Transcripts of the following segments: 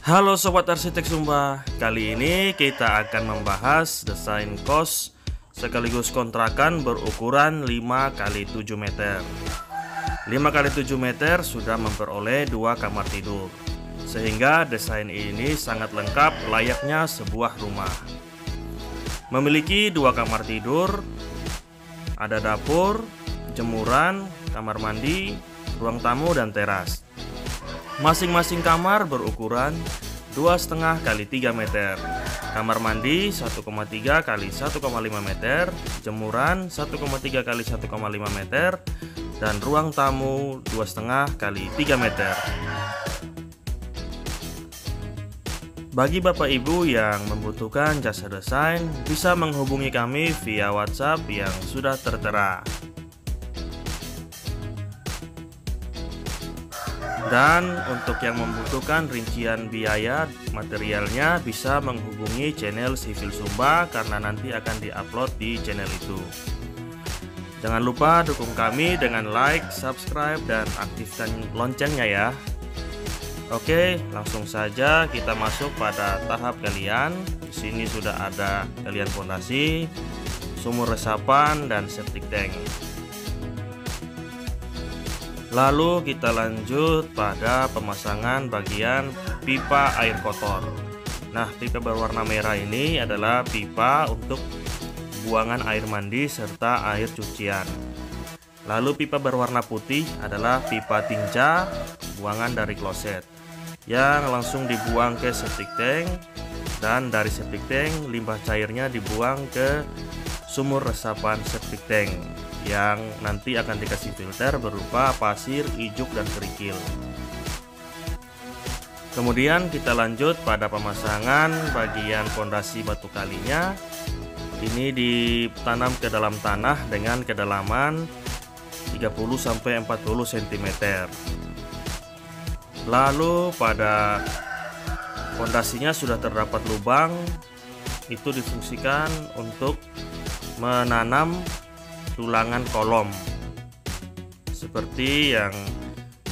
Halo Sobat Arsitek Sumba, kali ini kita akan membahas desain kos sekaligus kontrakan berukuran 5x7 meter. 5x7 meter sudah memperoleh 2 kamar tidur, sehingga desain ini sangat lengkap layaknya sebuah rumah. Memiliki 2 kamar tidur, ada dapur, jemuran, kamar mandi, ruang tamu, dan teras. Masing-masing kamar berukuran 2,5 x 3 meter. Kamar mandi 1,3 x 1,5 meter, jemuran 1,3 x 1,5 meter, dan ruang tamu 2,5 x 3 meter. Bagi Bapak Ibu yang membutuhkan jasa desain, bisa menghubungi kami via WhatsApp yang sudah tertera. Dan untuk yang membutuhkan rincian biaya materialnya, bisa menghubungi channel Civil Sumba karena nanti akan diupload di channel itu. Jangan lupa dukung kami dengan like, subscribe, dan aktifkan loncengnya ya. Oke, langsung saja kita masuk pada tahap galian. Di sini sudah ada galian fondasi, sumur resapan, dan septic tank. Lalu kita lanjut pada pemasangan bagian pipa air kotor. Nah, pipa berwarna merah ini adalah pipa untuk buangan air mandi serta air cucian. Lalu pipa berwarna putih adalah pipa tinja buangan dari kloset yang langsung dibuang ke septic tank, dan dari septic tank limbah cairnya dibuang ke sumur resapan septic tank yang nanti akan dikasih filter berupa pasir, ijuk, dan kerikil. Kemudian kita lanjut pada pemasangan bagian fondasi batu kalinya. Ini ditanam ke dalam tanah dengan kedalaman 30-40 cm. Lalu pada fondasinya sudah terdapat lubang, itu difungsikan untuk menanam tulangan kolom seperti yang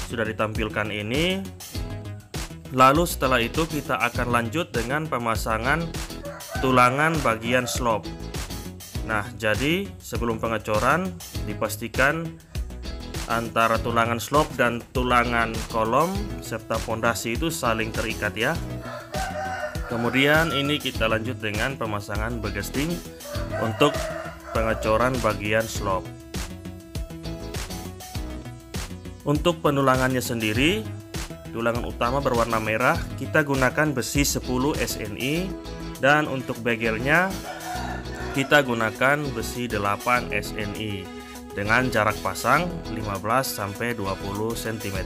sudah ditampilkan ini. Lalu setelah itu kita akan lanjut dengan pemasangan tulangan bagian slope. Nah, jadi sebelum pengecoran dipastikan antara tulangan slope dan tulangan kolom serta fondasi itu saling terikat ya. Kemudian ini kita lanjut dengan pemasangan begesting untuk pengecoran bagian slope. Untuk penulangannya sendiri, tulangan utama berwarna merah kita gunakan besi 10 SNI, dan untuk begelnya kita gunakan besi 8 SNI dengan jarak pasang 15-20 cm.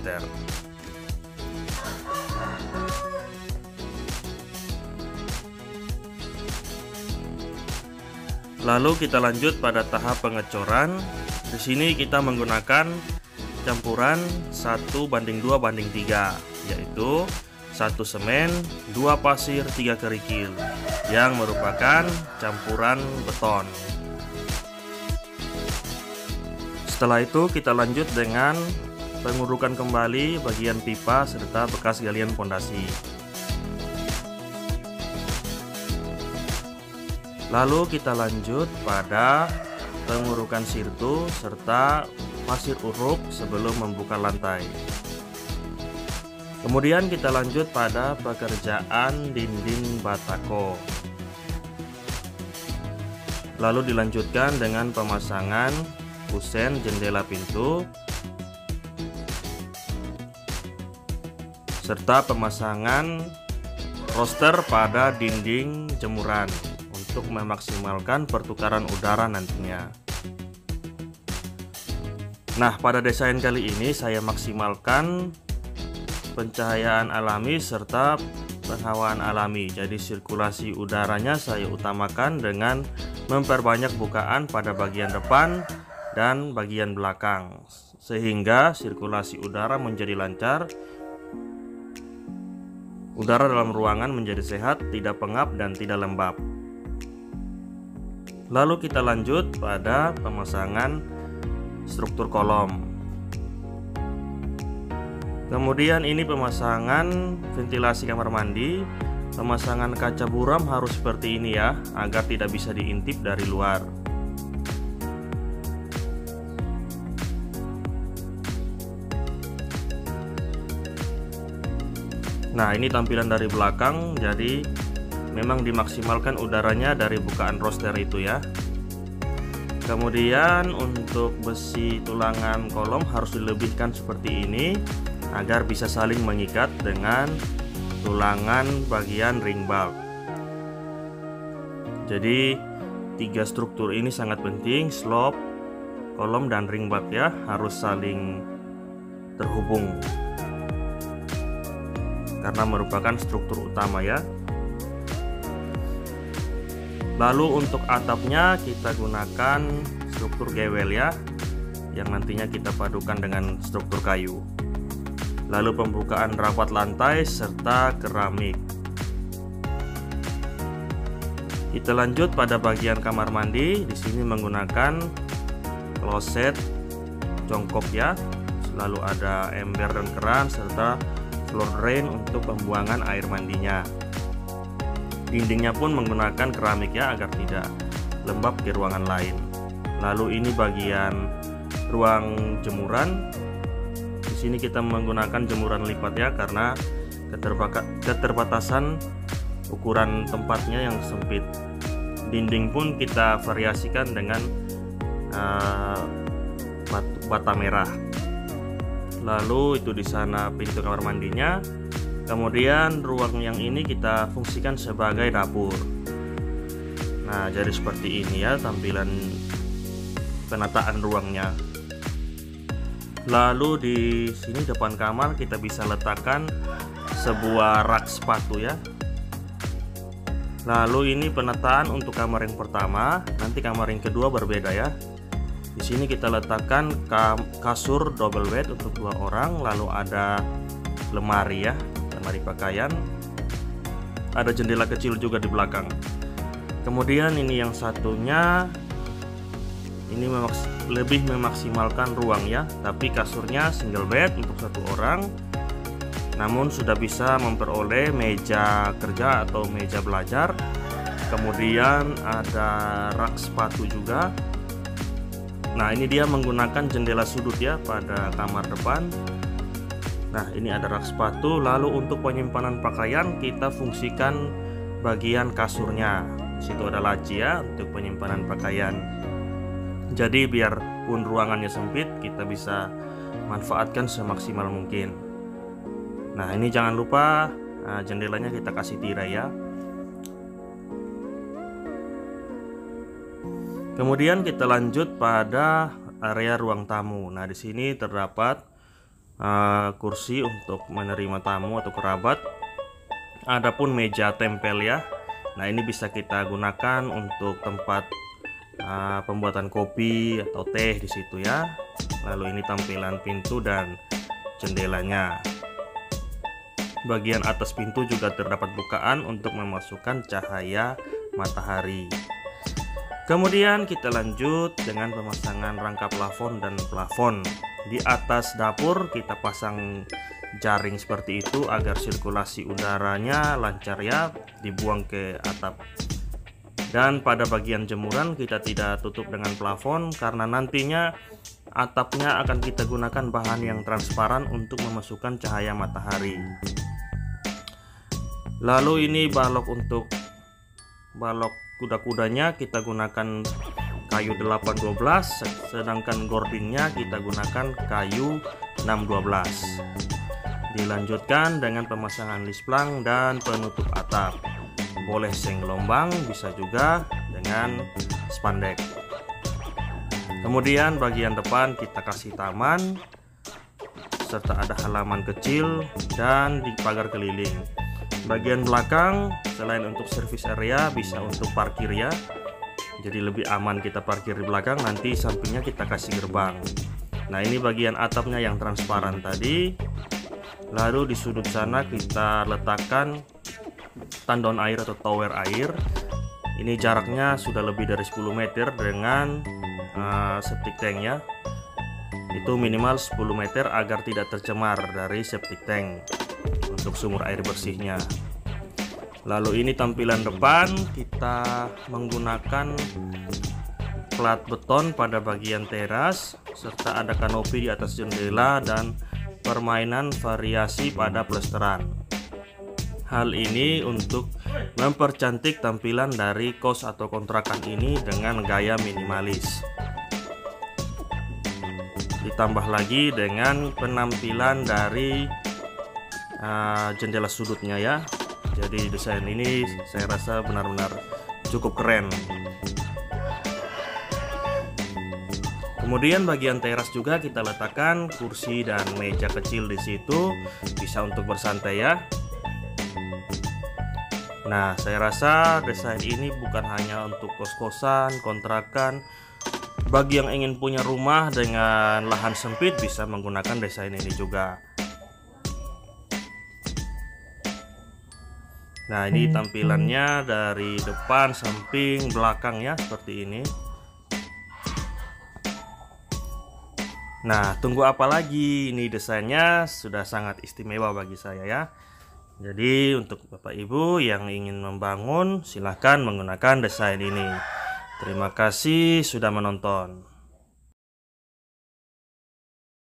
Lalu kita lanjut pada tahap pengecoran. Di sini kita menggunakan campuran 1:2:3, yaitu 1 semen, 2 pasir, 3 kerikil, yang merupakan campuran beton. Setelah itu kita lanjut dengan pengurukan kembali bagian pipa serta bekas galian fondasi. Lalu kita lanjut pada pengurukan sirtu serta pasir uruk sebelum membuka lantai. Kemudian kita lanjut pada pekerjaan dinding batako. Lalu dilanjutkan dengan pemasangan kusen jendela pintu serta pemasangan roster pada dinding jemuran untuk memaksimalkan pertukaran udara nantinya. Nah, pada desain kali ini saya maksimalkan pencahayaan alami serta penghawaan alami. Jadi sirkulasi udaranya saya utamakan dengan memperbanyak bukaan pada bagian depan dan bagian belakang, sehingga sirkulasi udara menjadi lancar, udara dalam ruangan menjadi sehat, tidak pengap dan tidak lembab. Lalu kita lanjut pada pemasangan struktur kolom. Kemudian ini pemasangan ventilasi kamar mandi. Pemasangan kaca buram harus seperti ini ya, agar tidak bisa diintip dari luar. Nah, ini tampilan dari belakang, jadi memang dimaksimalkan udaranya dari bukaan roster itu ya. Kemudian untuk besi tulangan kolom harus dilebihkan seperti ini agar bisa saling mengikat dengan tulangan bagian ring bulb. Jadi tiga struktur ini sangat penting, slop, kolom, dan ring bulb ya, harus saling terhubung karena merupakan struktur utama ya. Lalu untuk atapnya kita gunakan struktur gewel ya, yang nantinya kita padukan dengan struktur kayu. Lalu pembukaan rapat lantai serta keramik. Kita lanjut pada bagian kamar mandi. Di sini menggunakan kloset jongkok ya. Lalu ada ember dan keran serta floor drain untuk pembuangan air mandinya. Dindingnya pun menggunakan keramik ya, agar tidak lembab ke ruangan lain. Lalu ini bagian ruang jemuran. Di sini kita menggunakan jemuran lipat ya, karena keterbatasan ukuran tempatnya yang sempit. Dinding pun kita variasikan dengan bata merah. Lalu itu di sana pintu kamar mandinya. Kemudian ruang yang ini kita fungsikan sebagai dapur. Nah, jadi seperti ini ya tampilan penataan ruangnya. Lalu di sini depan kamar kita bisa letakkan sebuah rak sepatu ya. Lalu ini penataan untuk kamar yang pertama, nanti kamar yang kedua berbeda ya. Di sini kita letakkan kasur double bed untuk 2 orang, lalu ada lemari ya, lemari pakaian. Ada jendela kecil juga di belakang. Kemudian ini yang satunya, ini lebih memaksimalkan ruang ya, tapi kasurnya single bed untuk 1 orang. Namun sudah bisa memperoleh meja kerja atau meja belajar. Kemudian ada rak sepatu juga. Nah, ini dia menggunakan jendela sudut ya pada kamar depan. Nah, ini ada rak sepatu. Lalu untuk penyimpanan pakaian kita fungsikan bagian kasurnya. Di situ ada laci ya untuk penyimpanan pakaian. Jadi biarpun ruangannya sempit, kita bisa manfaatkan semaksimal mungkin. Nah, ini jangan lupa jendelanya kita kasih tirai ya. Kemudian kita lanjut pada area ruang tamu. Nah, di sini terdapat kursi untuk menerima tamu atau kerabat. Adapun meja tempel ya. Nah, ini bisa kita gunakan untuk tempat pembuatan kopi atau teh di situ ya. Lalu ini tampilan pintu dan jendelanya. Bagian atas pintu juga terdapat bukaan untuk memasukkan cahaya matahari. Kemudian kita lanjut dengan pemasangan rangka plafon dan plafon. Di atas dapur kita pasang jaring seperti itu agar sirkulasi udaranya lancar ya, dibuang ke atap. Dan pada bagian jemuran kita tidak tutup dengan plafon karena nantinya atapnya akan kita gunakan bahan yang transparan untuk memasukkan cahaya matahari. Lalu ini balok kuda-kudanya kita gunakan kayu 812, sedangkan gordingnya kita gunakan kayu 612. Dilanjutkan dengan pemasangan lisplang dan penutup atap. Boleh seng gelombang, bisa juga dengan spandek. Kemudian bagian depan kita kasih taman, serta ada halaman kecil dan di pagar keliling. Bagian belakang selain untuk service area bisa untuk parkir ya. Jadi lebih aman kita parkir di belakang, nanti sampingnya kita kasih gerbang. Nah, ini bagian atapnya yang transparan tadi. Lalu di sudut sana kita letakkan tandon air atau tower air. Ini jaraknya sudah lebih dari 10 meter dengan septic tank ya. itu minimal 10 meter agar tidak tercemar dari septic tank untuk sumur air bersihnya. Lalu ini tampilan depan, kita menggunakan plat beton pada bagian teras serta ada kanopi di atas jendela dan permainan variasi pada plesteran. Hal ini untuk mempercantik tampilan dari kos atau kontrakan ini dengan gaya minimalis. Ditambah lagi dengan penampilan dari jendela sudutnya ya. Jadi desain ini saya rasa benar-benar cukup keren. Kemudian bagian teras juga kita letakkan kursi dan meja kecil di situ, bisa untuk bersantai ya. Nah, saya rasa desain ini bukan hanya untuk kos-kosan, kontrakan. Bagi yang ingin punya rumah dengan lahan sempit bisa menggunakan desain ini juga. Nah, ini tampilannya dari depan, samping, belakang ya, seperti ini. Nah, tunggu apa lagi? Ini desainnya sudah sangat istimewa bagi saya ya. Jadi untuk Bapak Ibu yang ingin membangun, silahkan menggunakan desain ini. Terima kasih sudah menonton.